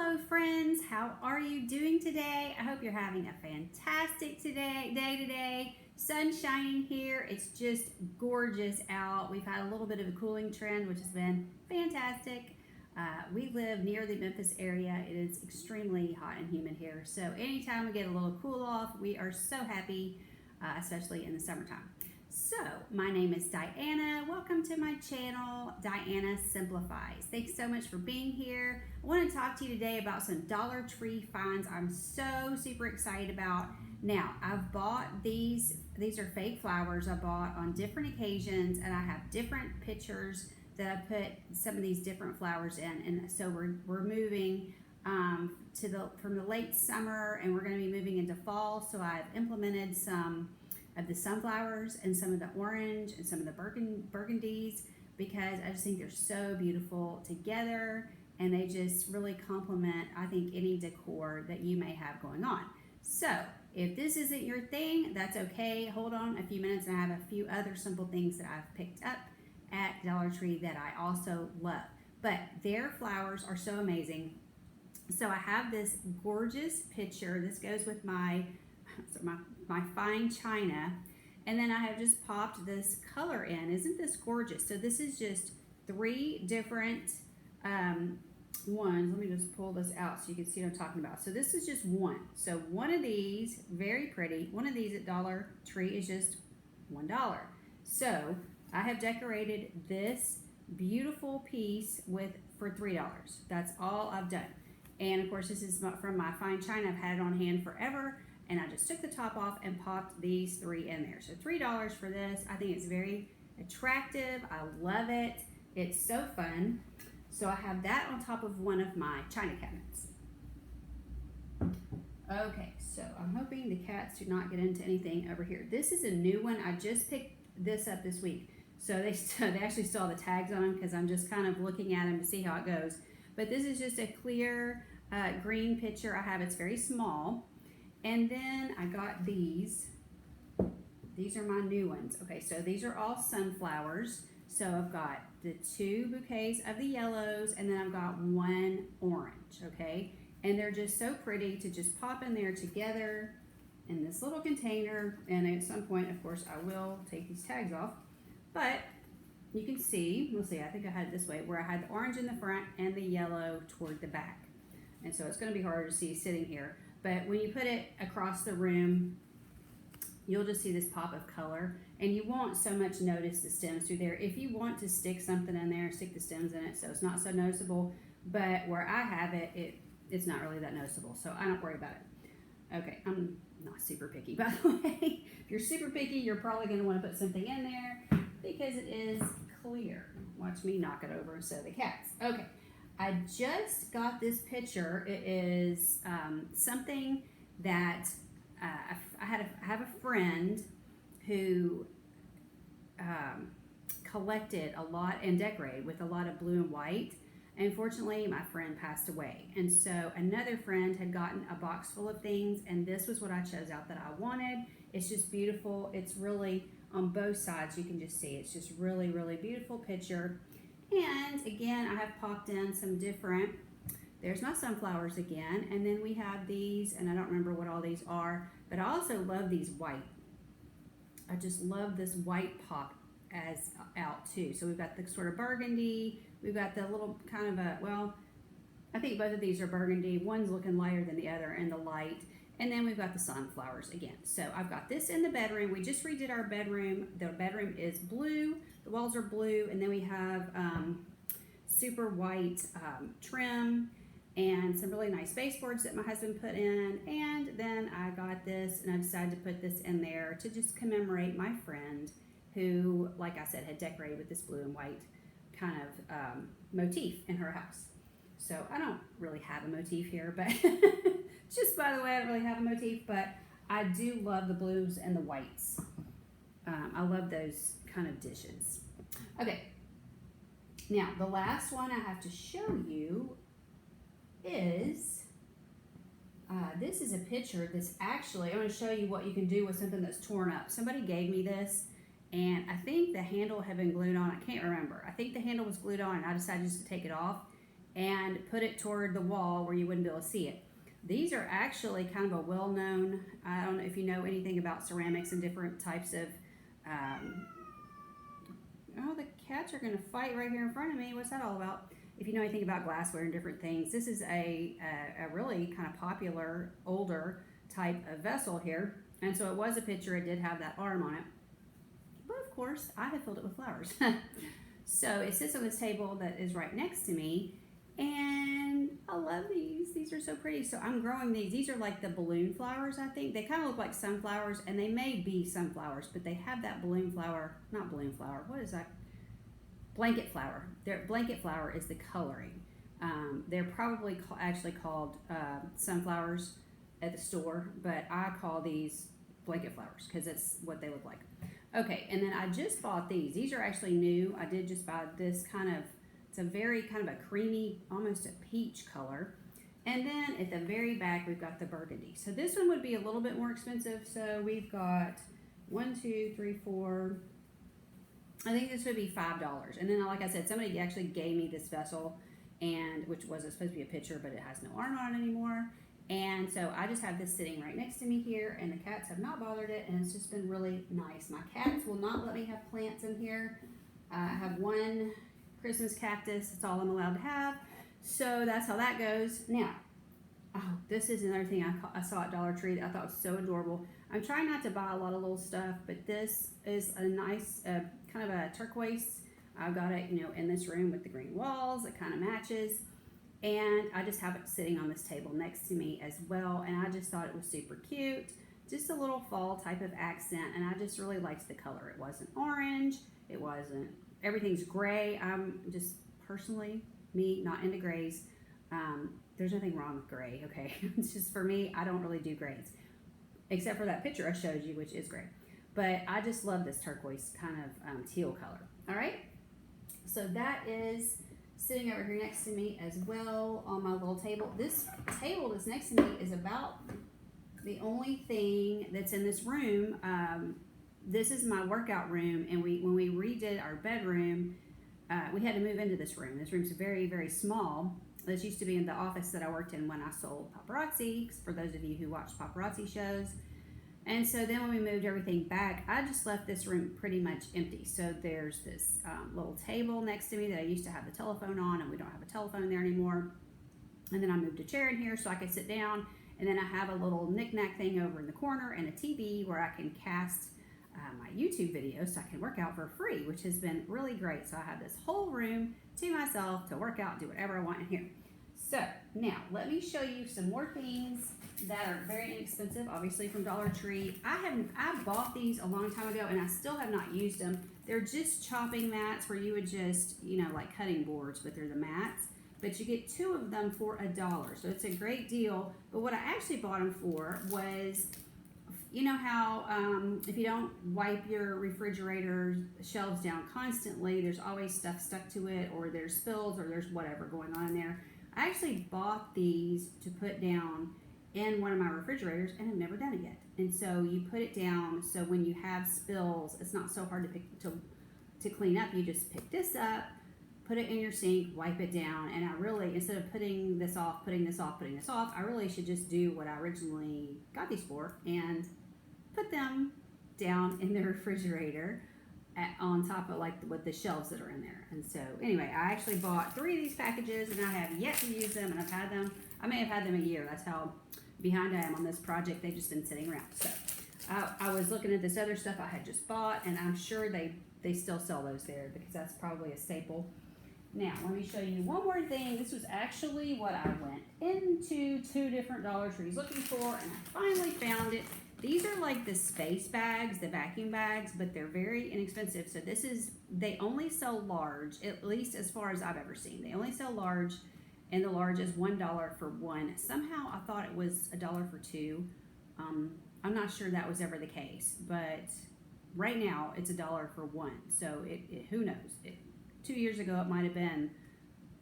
Hello friends, how are you doing today? I hope you're having a fantastic day today. Sun shining here. It's just gorgeous out. We've had a little bit of a cooling trend, which has been fantastic. We live near the Memphis area. It is extremely hot and humid here. So anytime we get a little cool off, we are so happy, especially in the summertime. So, my name is Diana. Welcome to my channel, Diana Simplifies. Thanks so much for being here. I want to talk to you today about some Dollar Tree finds I'm so super excited about. Now, I've bought these are fake flowers I bought on different occasions, and I have different pictures that I put some of these different flowers in. And so we're moving from the late summer, and we're going to be moving into fall. So I've implemented some of the sunflowers and some of the orange and some of the burgundies, because I just think they're so beautiful together, and they just really complement, I think, any decor that you may have going on. So if this isn't your thing, that's okay. Hold on a few minutes, and I have a few other simple things that I've picked up at Dollar Tree that I also love. But their flowers are so amazing. So I have this gorgeous picture. This goes with my fine china, and then I have just popped this color in. Isn't this gorgeous? So this is just 3 different ones. Let me just pull this out so you can see what I'm talking about. So this is just one. So one of these, very pretty. One of these at Dollar Tree is just $1. So I have decorated this beautiful piece for $3. That's all I've done. And of course, this is from my fine china. I've had it on hand forever. And I just took the top off and popped these 3 in there. So $3 for this. I think it's very attractive. I love it. It's so fun. So I have that on top of one of my china cabinets. Okay, so I'm hoping the cats do not get into anything over here. This is a new one. I just picked this up this week. So they actually saw the tags on them, because I'm just kind of looking at them to see how it goes. But this is just a clear green pitcher I have. It's very small. And then I got these. These are my new ones. Okay, so these are all sunflowers. So I've got the 2 bouquets of the yellows, and then I've got 1 orange, okay? And they're just so pretty to just pop in there together in this little container. And at some point, of course, I will take these tags off. But you can see, we'll see, I think I had it this way, where I had the orange in the front and the yellow toward the back. And so it's going to be harder to see sitting here. But when you put it across the room, you'll just see this pop of color, and you won't so much notice the stems through there. If you want to stick something in there, stick the stems in it so it's not so noticeable. But where I have it, it's not really that noticeable, so I don't worry about it. Okay, I'm not super picky, by the way. If you're super picky, you're probably going to want to put something in there because it is clear. Watch me knock it over instead of the cats. Okay. I just got this picture. It is something that I have a friend who collected a lot and decorated with a lot of blue and white. Unfortunately, my friend passed away. And so another friend had gotten a box full of things, and this was what I chose out that I wanted. It's just beautiful. It's really on both sides. You can just see it's just really, really beautiful picture. And again, I have popped in some different, there's my sunflowers again, and then we have these, and I don't remember what all these are, but I also love these white. I just love this white pop as out too. So we've got the sort of burgundy, we've got the little kind of I think both of these are burgundy. One's looking lighter than the other, and the light. And then we've got the sunflowers again. So I've got this in the bedroom. We just redid our bedroom. The bedroom is blue. The walls are blue. And then we have super white trim and some really nice baseboards that my husband put in. And then I got this, and I decided to put this in there to just commemorate my friend who, like I said, had decorated with this blue and white kind of motif in her house. So I don't really have a motif here, but just by the way, I don't really have a motif, but I do love the blues and the whites. I love those kind of dishes. Okay, now the last one I have to show you is, this is a picture that's actually, I'm going to show you what you can do with something that's torn up. Somebody gave me this, and I think the handle had been glued on. I can't remember. I think the handle was glued on, and I decided just to take it off. and put it toward the wall where you wouldn't be able to see it. These are actually kind of a well-known, I don't know if you know anything about ceramics and different types of, oh, the cats are going to fight right here in front of me. What's that all about? If you know anything about glassware and different things, this is a really kind of popular, older type of vessel here. And so it was a pitcher. It did have that arm on it. But of course, I have filled it with flowers. So it sits on this table that is right next to me. And I love these. These are so pretty. So I'm growing these. These are like the balloon flowers, I think. They kind of look like sunflowers, and they may be sunflowers, but they have that balloon flower, not balloon flower. What is that? Blanket flower. Their blanket flower is the coloring. They're probably actually called sunflowers at the store, but I call these blanket flowers because it's what they look like. Okay, and then I just bought these. These are actually new. I did just buy this kind of, it's a very kind of a creamy, almost a peach color. And then at the very back, we've got the burgundy. So this one would be a little bit more expensive. So we've got 1, 2, 3, 4. I think this would be $5. And then, like I said, somebody actually gave me this vessel, and which was supposed to be a pitcher, but it has no arm on it anymore. And so I just have this sitting right next to me here, and the cats have not bothered it, and it's just been really nice. My cats will not let me have plants in here. I have one Christmas cactus. That's all I'm allowed to have. So that's how that goes. Now, oh, this is another thing I saw at Dollar Tree that I thought was so adorable. I'm trying not to buy a lot of little stuff, but this is a nice kind of a turquoise. I've got it, in this room with the green walls. It kind of matches. And I just have it sitting on this table next to me as well. And I just thought it was super cute. Just a little fall type of accent. And I just really liked the color. It wasn't orange. It wasn't, everything's gray. I'm just personally, me, not into grays. There's nothing wrong with gray, okay? It's just for me, I don't really do grays. Except for that picture I showed you, which is gray. But I just love this turquoise kind of teal color. All right? So that is sitting over here next to me as well on my little table. This table that's next to me is about the only thing that's in this room. This is my workout room, and when we redid our bedroom, we had to move into this room. This room's very, very small. This used to be in the office that I worked in when I sold paparazzi, for those of you who watch paparazzi shows. And so then when we moved everything back, I just left this room pretty much empty. So there's this little table next to me that I used to have the telephone on, and we don't have a telephone there anymore. And then I moved a chair in here so I could sit down. And then I have a little knick-knack thing over in the corner and a TV where I can cast my YouTube videos so I can work out for free, which has been really great. So I have this whole room to myself to work out, do whatever I want in here. So now let me show you some more things that are very inexpensive, obviously from Dollar Tree. I bought these a long time ago, and I still have not used them. They're just chopping mats where you would just, like cutting boards, but they're the mats. But you get 2 of them for $1, so it's a great deal. But what I actually bought them for was, you know how if you don't wipe your refrigerator shelves down constantly, there's always stuff stuck to it, or there's spills, or there's whatever going on in there. I actually bought these to put down in one of my refrigerators, and I've never done it yet. And so you put it down so when you have spills, it's not so hard to clean up. You just pick this up, put it in your sink, wipe it down, and I really, instead of putting this off, I really should just do what I originally got these for and put them down in the refrigerator on top of with the shelves that are in there. And so anyway, I actually bought 3 of these packages, and I have yet to use them, and I may have had them a year. That's how behind I am on this project. They've just been sitting around. So I was looking at this other stuff I had just bought, and I'm sure they still sell those there because that's probably a staple. Now, let me show you one more thing. This was actually what I went into 2 different Dollar Trees looking for, and I finally found it. These are like the space bags, the vacuum bags, but they're very inexpensive. So they only sell large, at least as far as I've ever seen. They only sell large, and the large is $1 for 1. Somehow I thought it was $1 for 2. I'm not sure that was ever the case, but right now it's $1 for 1. So who knows? 2 years ago there might have been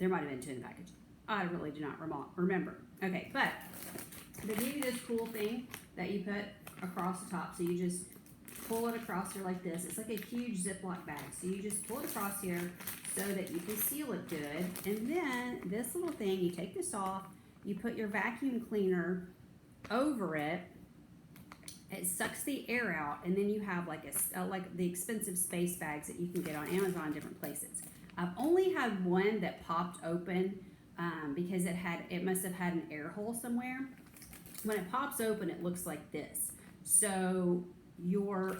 2 in the package. I really do not remember. Okay, but they give you this cool thing that you put across the top. So you just pull it across here like this. It's like a huge Ziploc bag. So you just pull it across here so that you can seal it good. And then this little thing, you take this off, you put your vacuum cleaner over it. It sucks the air out, and then you have like like the expensive space bags that you can get on Amazon, different places. I've only had one that popped open because it must have had an air hole somewhere. When it pops open, it looks like this. So your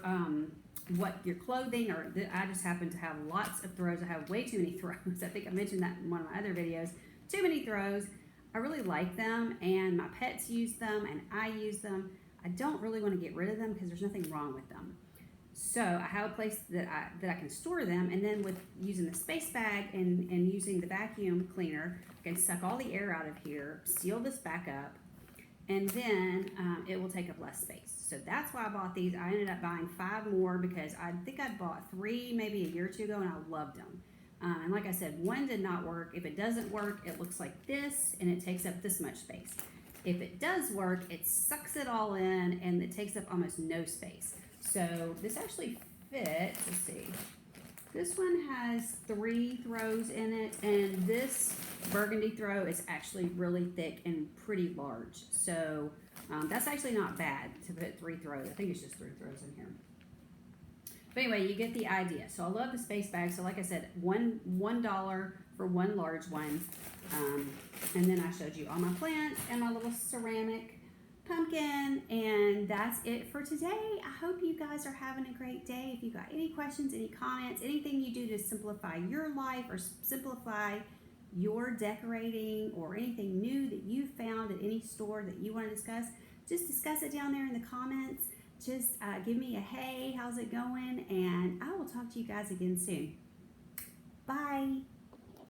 clothing, I just happen to have lots of throws. I have way too many throws. I think I mentioned that in one of my other videos. Too many throws. I really like them, and my pets use them, and I use them. I don't really want to get rid of them because there's nothing wrong with them. So I have a place that I can store them, and then with using the space bag and using the vacuum cleaner, I can suck all the air out of here, seal this back up, and then it will take up less space. So that's why I bought these. I ended up buying 5 more because I think I bought 3 maybe a year or 2 ago, and I loved them. And like I said, one did not work. If it doesn't work, it looks like this, and it takes up this much space. If it does work, it sucks it all in, and it takes up almost no space. So this actually fits. Let's see. This one has 3 throws in it, and this burgundy throw is actually really thick and pretty large. So that's actually not bad to put 3 throws. I think it's just 3 throws in here. But anyway, you get the idea. So I love the space bag. So like I said, $1 for 1 large one. And then I showed you all my plants and my little ceramic pumpkin. And that's it for today. I hope you guys are having a great day. If you got any questions, any comments, anything you do to simplify your life or simplify your decorating or anything new that you found at any store that you want to discuss, just discuss it down there in the comments. Just give me a hey, how's it going? And I will talk to you guys again soon. Bye.